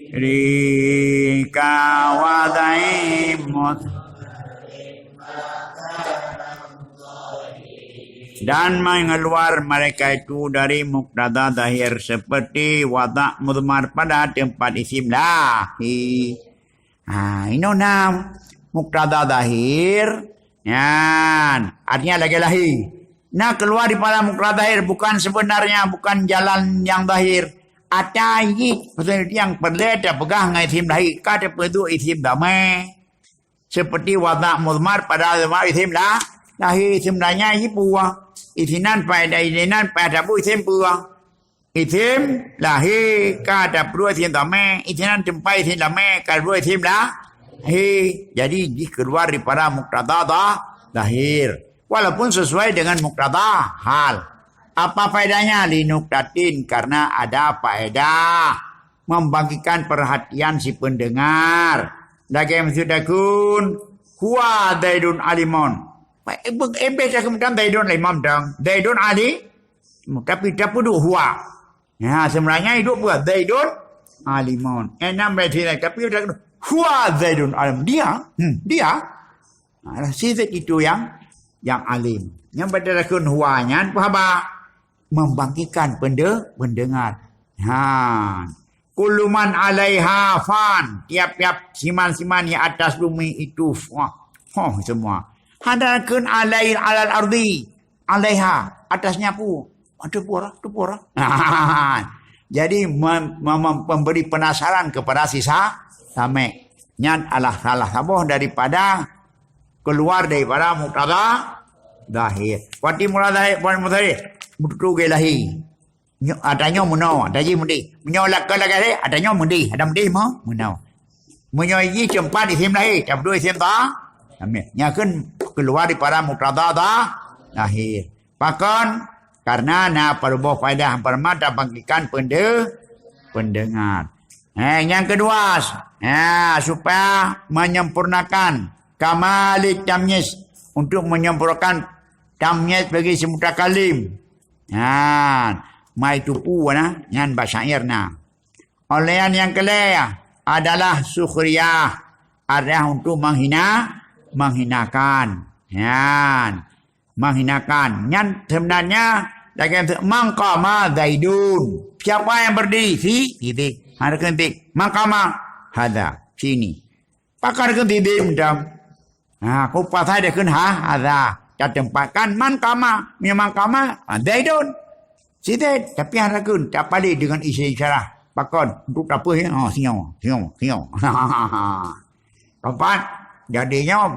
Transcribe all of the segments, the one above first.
Rika wadaimut dan mengeluar mereka itu dari muktada zahir seperti wada mudmar pada tempat isim lahi. Ini nam muktada zahir. Artinya lagi lahi. Nah keluar daripada muktada zahir bukan sebenarnya bukan jalan yang zahir. Atayi yang perleda pegang dengan isim lahi kata pedu isim damai seperti wada mudmar pada isim lahi sebenarnya ibuah isinan pada isinan pada bu isim buah isim lahi kata pedu isim damai isinan tempat isim damai kata pedu isim lahi jadi dikeluar daripada muktada zahir walaupun sesuai dengan muktada hal. Apa faedahnya? Linuktatin karena ada faedah membagikan perhatian si pendengar. Dagem sudakun huwa daidun alimon. Ebe saya kemudian daidun alimon dong. Daidun ali tapi tapudu huwa. Ya sebenarnya hidup buat daidun alimon. Enam berarti tapi huwa daidun alim dia. Sifat itu yang alim. Yang berdasarkan huwanya apa? Membangkitkan pendengar. Kuluman alaiha fan. Tiap-tiap siman-siman yang atas bumi itu semua. Hadakan alal ardi. Alaiha. Atasnya ada pura. Jadi memberi penasaran kepada sisa sampai nyan alah salah saboh daripada keluar daripada muktada zahir. Wati murad zahir. Betul gelahi. Adanya munau, ada je mundi. Menyolak ke lagi adanya mundi, ada mundi mau munau. Menyoyi tempat isim lahi, tak perlu isim ta. Amin. Nyakeun keluar daripada muktada lahir. Pakan karena na perubahan faedah permata bangkikan pendengar. Yang kedua, supaya menyempurnakan kamalit tamyiz untuk menyempurnakan tamyiz bagi si mutakalim. Mai tupu nyan basyairna. Oleh yang kelima adalah sukhriyah, adalah untuk menghinakan. Menghinakan. Nyan sebenarnya lagi mangkama zaidun. Siapa yang berdiri? Titik. Ada titik. Mangkama hada sini. Pakar ke titik macam. Aku pasal dia kena hada. Tempatkan mangkama, mangkama zaidun. Sitet tapi haragun tak balik dengan isi isyarah. Pakon untuk apa ya? Siang. Keempat, jadinya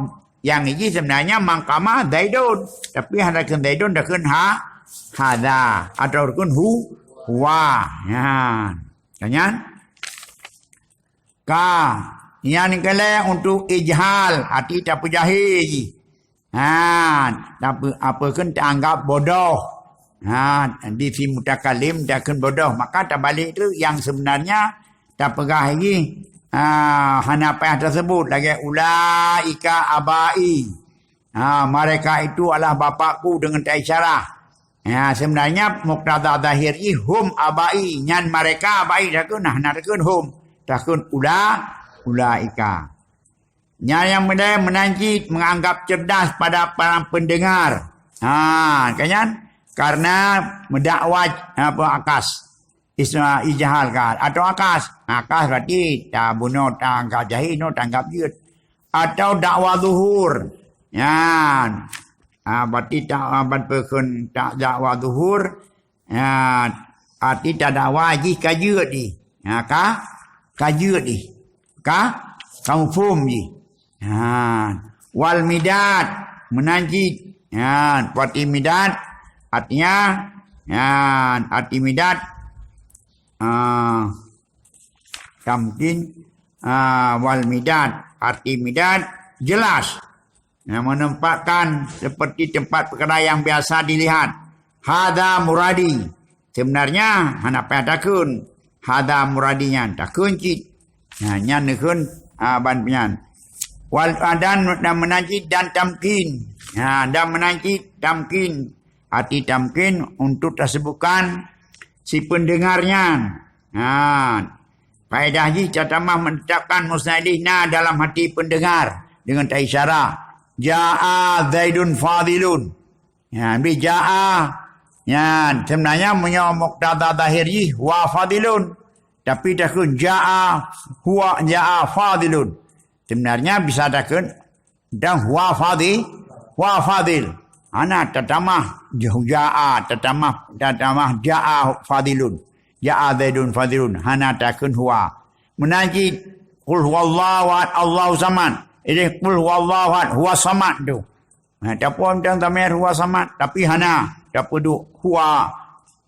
yang ini sebenarnya mangkama zaidun, tapi haragun zaidun dah kena hada atau rukun huwa. Kanyan? Yang kala untuk ijhal hati tak jahil. Apa kan anggap bodoh. Di si mutakalim tak kan bodoh. Maka tak balik tu yang sebenarnya tak pegah lagi. Hanapah tersebut lagi ulaika abai. Mereka itu adalah bapakku dengan tak isyarah. Sebenarnya muktada zahir hum abai. Nyan mereka abai tak kan. Nak kan hum. Tak kan ulaika. Yang menanjit menganggap cerdas pada para pendengar. Kan? Karena mendakwah akas. Ijahal kan. Atau akas. Akas berarti tak bunuh, tak anggap jahil, tak anggap jut. Atau dakwah zuhur. Berarti tak berpekun tak dakwah zuhur. Arti tak dakwah ji kajut di. Kajut di. Kamu fum ji. Wal midad menanjit. Seperti midad artinya arti midad tamkin wal midad arti midad jelas menempatkan seperti tempat perkara yang biasa dilihat. Hada muradi sebenarnya apa takun hada muradinya takun cit nyan nekun ban penyan wal adan menajid dan tamkin. Dan menajid tamkin. Arti tamkin untuk tersebutkan si pendengarnya. Faedah ji catamah menetapkan musnadihna dalam hati pendengar dengan tak isyarat. Ja'a Zaidun fadilun. Bi ja'a. Sebenarnya punya muqtada zahiri wa fadilun. Tapi takun ja'a huwa ja'a fadilun. Sebenarnya bisa takun dan huwa fadil. Ana tatamah ja'a tatamah ja'a fadilun. Ja'a Zaidun fadilun. Hana takun huwa. Menajid qul huwallahu ahad Allahu samad. Ini qul huwallahu ahad huwa samad tu. Tak pun tentang tamir huwa samad tapi hana tak perlu huwa.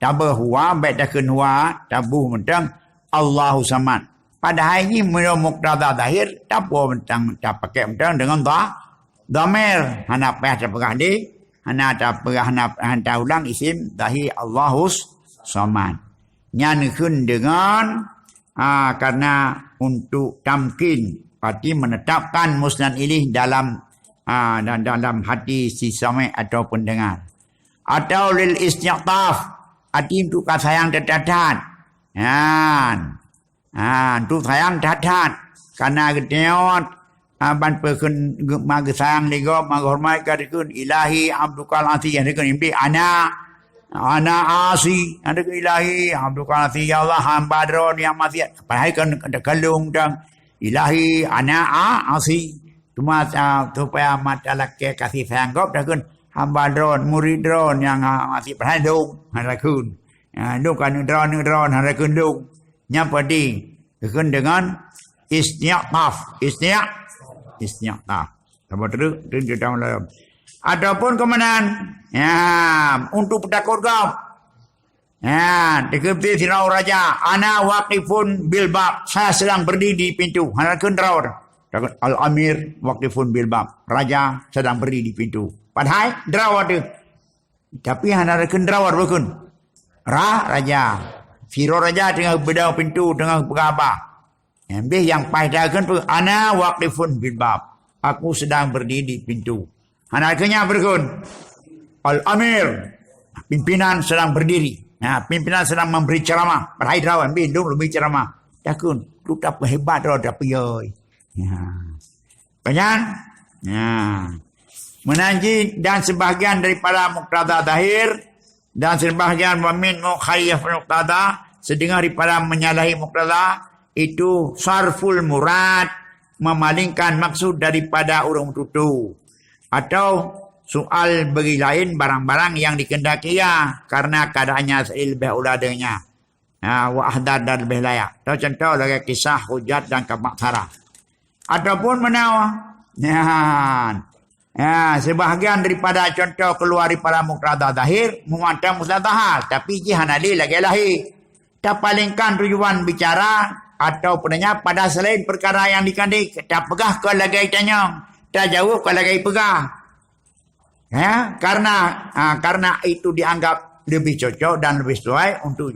Tabah huwa baik takun huwa tabuh tentang Allahu samad. Padahal ini menurut muqtada zahir tak pun tentang tak pakai tentang dengan dhamir. Hana payah terpegah di. Hana tak pegah hana ulang isim zahir Allahu samad. Nyanyikan dengan karena untuk tamkin arti menetapkan musnad ilih dalam hati si sami' atau pendengar. Atau lil istiqtaf arti untuk sayang terdadat. Untuk sayang terdadat karena gedeot ban pekun mag sayang ligo mag hormat kadikun ilahi abdukal ati yang dikun impi ana asi ada ke ilahi abdukal ati ya Allah hamba dron yang maksiat padahal kan ada kalung dan ilahi ana asi cuma supaya mata laki kasih sayang gop dah kun hamba dron murid dron yang masih padahal dong harakun dong kan dron harakun dong nyapa di kun dengan istiqtaf apa terus di dalam adapun kemenangan untuk pedakor gam dikepti sirau raja ana waqifun bil bab saya sedang berdiri di pintu hanakeun raur al amir waqifun bil bab raja sedang berdiri di pintu padahal drawar tu tapi hanakeun drawar bukan raja sirau raja tengah bedau pintu tengah bergabah yang pahdakan tu ana waqifun bil bab aku sedang berdiri di pintu hanakeunnya berkun al amir pimpinan sedang berdiri. Pimpinan sedang memberi ceramah. Perhai derawan bindung lebih ceramah. Takun lu tak hebat dah tapi oi. Banyak. Menanji dan sebahagian daripada muqtada zahir dan sebahagian wamin mukhayyaf muqtada sedengar daripada menyalahi muqtada itu sarful murad memalingkan maksud daripada urang tutu atau soal bagi lain barang-barang yang dikendaki karena keadaannya lebih uladanya wa ahdar dan lebih layak. Contoh lagi kisah hujat dan kemaksara ataupun menawa sebahagian daripada contoh keluar daripada muqtada zahir muatam mustahil tapi jihan ali lagi lahi tak palingkan tujuan bicara atau penanya pada selain perkara yang dikandik tak pegah ke lagi tanya tak jauh ke lagi pegah. Karena itu dianggap lebih cocok dan lebih sesuai untuk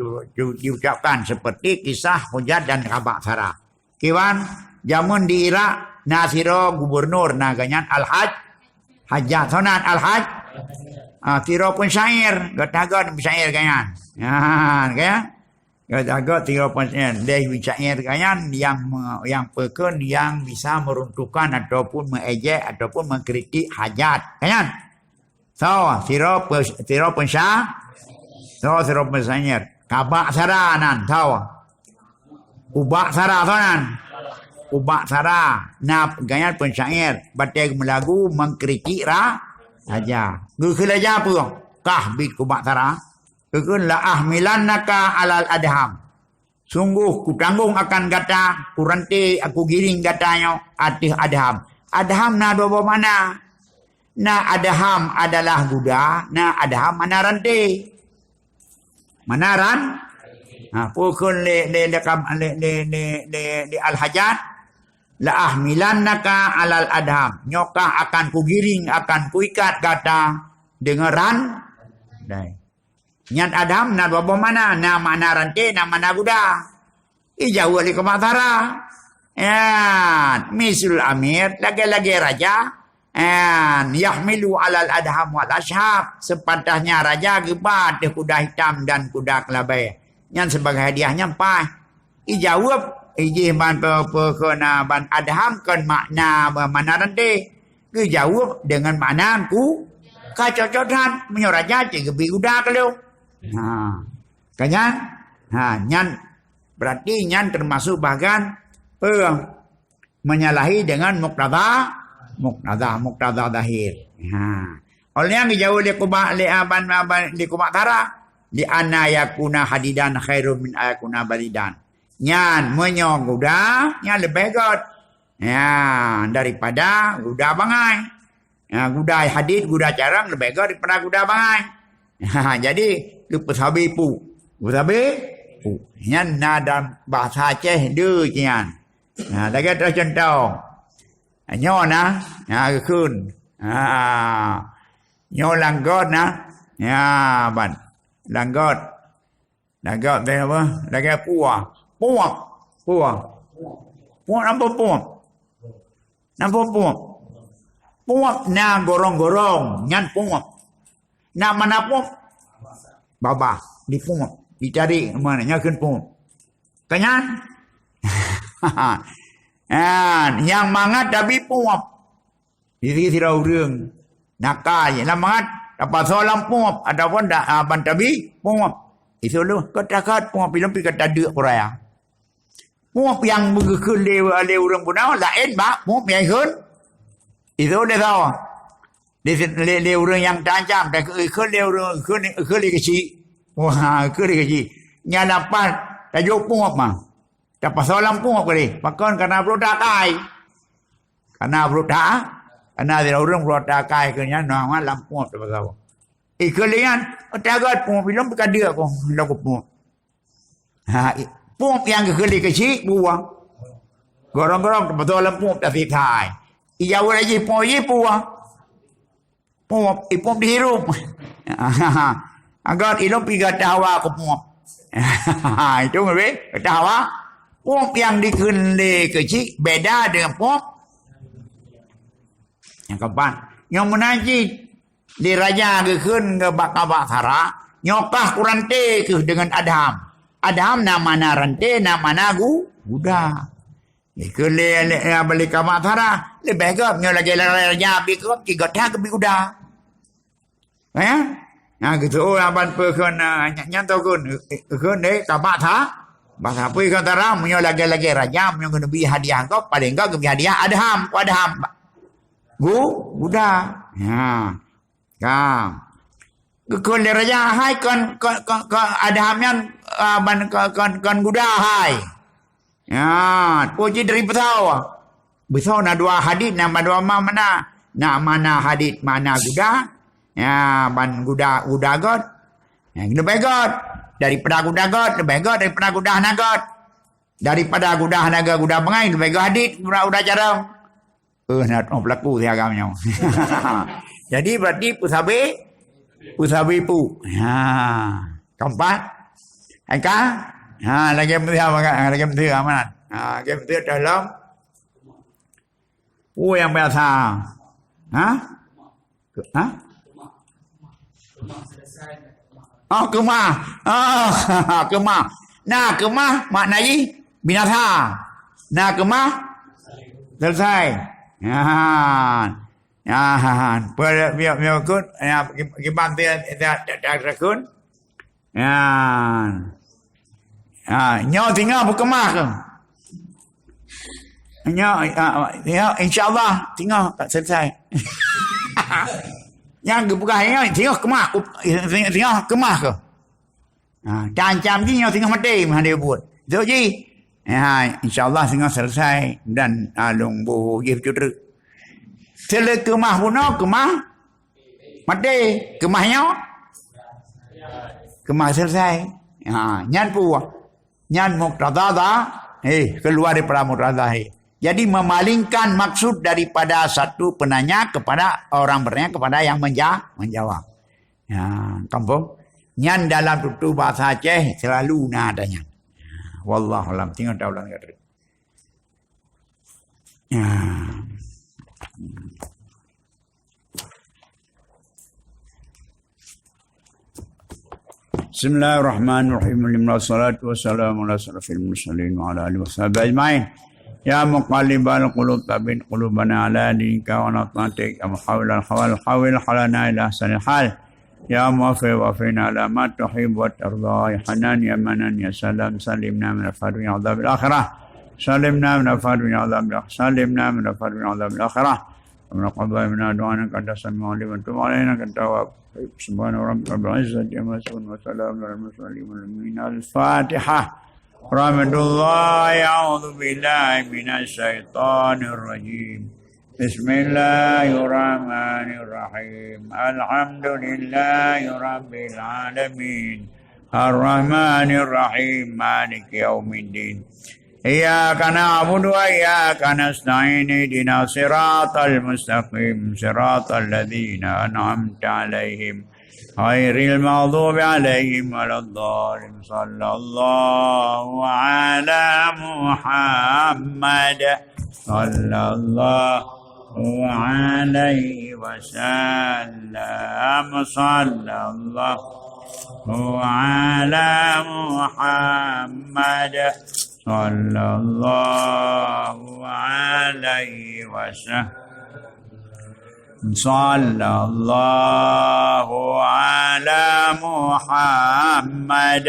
diucapkan seperti kisah hujat dan khabaksara. Kiwan jamun di Irak nasiro gubernur naganyan al-haj hajat sonat al-haj tiro pun syair gatagot syair ganyan gatagot tiro pun syair syair ganyan yang pekun yang bisa meruntuhkan ataupun mengejek ataupun mengkritik hajat ganyan. Siro pensya. Siro pensyair. Kabak saranan. Ubak saranan. Ubak sara. Nap gaya pensyair. Batik melagu mengkritik raja. Gukul aja apa? Kah bit kubak sara. Gukul la ahmilannaka alal adham. Sungguh ku tanggung akan gata. Ku rantai aku giring gatanya. Atih adham. Adham na dua mana? Na adham adalah kuda, na adham mana rantai. Mana ran? Pukul le al-hajat la ahmilannaka alal adham. Nyokah akan kugiring, akan kuikat kata dengan ran. Nyat adham na dua mana? Na mana rantai, na mana kuda. Jauh li kematara. Misul amir, lagi-lagi raja. Yahmilu alal adham wal ashab sepatahnya raja gebat kuda hitam dan kuda kelabai Nyan sebagai hadiah nyampai. Jawab ban kena ban adham kan makna mana rente. Ke jawab dengan makna ku kacocotan menyoraja je gebi udah kalau. Kanyan. Nyan berarti nyan termasuk bahkan menyalahi dengan muktada dahir. Oleh yang dijauh li kubak tara li anna yakuna hadidan khairun min ayakuna balidan. Nyan menyong kuda nyan lebih god. Ya, daripada kuda bangai. Ya, kuda hadid, kuda carang lebih god daripada kuda bangai. Jadi lupa sabi pu. Sabi pu. Nyan nada bahasa Aceh dia nyan. Dah kata contoh. Nyo na, kun. Nyo langgot na. Ya, ban. Langgot dia apa? Langgot puak. Puak apa puak? Nampak puak? Puak na gorong-gorong. Nyan puak. Na mana puak? Baba. Di puak. Dicari mana? Nyakin puak. Kanyan? Yang mangat tapi puak. Jadi tidak urung. Nakal. Yang mangat. Dapat soalan puak. Ada pun dah aban tapi puak. Itu lu. Kata-kata puak. Bila pergi kata duk koraya. Puak yang berkekun le urang punau lain bak puak yang kun. Itu dia tahu. Le urang yang tajam dan kun le urang kun le kecil. Wah, kun le kecil. Nya dapat tajuk puak mah. Dapat soalan puak boleh. Pakon karena produk kai. Karena dia urang produk kai kenya nama lampu tu pasal. Kalian tagat puak belum berkada ko lagu puak. Puak yang kekeli kecil buang. Gorong-gorong betul dalam puak tak fitai. Ijau lagi puak. Puak dihirup. Agar ilmu pergi tawa ke puak. Itu ngerti? Tawa. Puak yang dikeli kecil beda dengan puak. Yang kapan? Yang menajid. Di raja kekun ke bakabak hara. Nyokah kurante ke dengan adham. Adham nama rante nama guda. Ikele balik ke matara lebih gap nyo lagi raja bikop tiga dah ke guda. Nah gitu aban pekon nyanto kun deh ke matha. Bahasa apa kan tara nyo lagi raja nyo kena bi hadiah kau paling enggak ke hadiah adham guda. Ya. Kam. Kon le raja hai kon adham yang kan guda hai. Ya, puji dari pesau. Besau na dua hadit nama dua mana? Na mana hadit mana guda? Ya, ban guda god. Ya, lebih god daripada guda god, lebih god daripada guda nagot. Daripada guda naga guda bangai lebih god hadit guda jarang. Nak berlaku agamanya. Jadi berarti usabi pu. Keempat. Angka. Lagi menteri amanat. Lagi menteri dalam. Yang biasa. Kemah. Kemah. Nah, kemah maknanya binatang. Nah, kemah selesai. Biar kun gibanti tak kun. Nyo tinggal berkemah ke? Nyo insyaAllah tinggal tak selesai. Yang bukan tinggal kemah. Tinggal kemah ke? Cancam je nyo tinggal mati. Mana dia buat. So je. InsyaAllah tinggal selesai. Dan alung buhu je bercudera. Sele kemah pun kemah. Mati. Kemahnya. Kemah selesai. Nyan puah. Nyan muqtada keluar daripada muqtada. Jadi memalingkan maksud daripada satu penanya kepada orang bertanya kepada yang menjawab. Kampung. Nyan dalam tutur bahasa Aceh selalu nadanya. Wallahu alam. Tinggal tahu lah. Bismillahirrahmanirrahim. Wassalatu wassalamu ala asyrafil mursalin wa ala alihi washabihi ajmain. Ya muqallibal qulub tabbit qulubana ala dinika wa natatik ya muhawwilal hawil halana ila ahsanil hal. Ya muwaffiq wa fina ala ma tuhib wa tarda ya hanan ya manan ya salam salimna min al-fadhi wa adhabil akhirah. Salimna min al-fadhi wa adhabil akhirah. Salimna min al-fadhi wa adhabil akhirah. Wa qadha min du'ana qad sami'a liman tu'alina qad tawab. Subhana rabbika rabbil izzati amma yasifun wa salamun alal mursalin walhamdulillahi. Al-Fatihah. Rahmatullahi a'udzu billahi minasy syaithanir rajim. Bismillahirrahmanirrahim. Alhamdulillahi rabbil alamin. Ar-Rahmanir Rahim. Maliki yaumiddin. Iyyaka na'budu wa iyyaka nasta'in. Ihdinas siratal mustaqim. Siratal ladzina an'amta 'alaihim ghairil maghdubi 'alaihim waladdallin. Sallallahu ala Muhammad. Sallallahu alaihi wasallam. Sallallahu ala Muhammad. Sallallahu alaihi wasallam. Sallallahu ala Muhammad.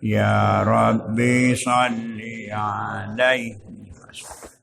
Ya Rabbi salli alaihi wasallam.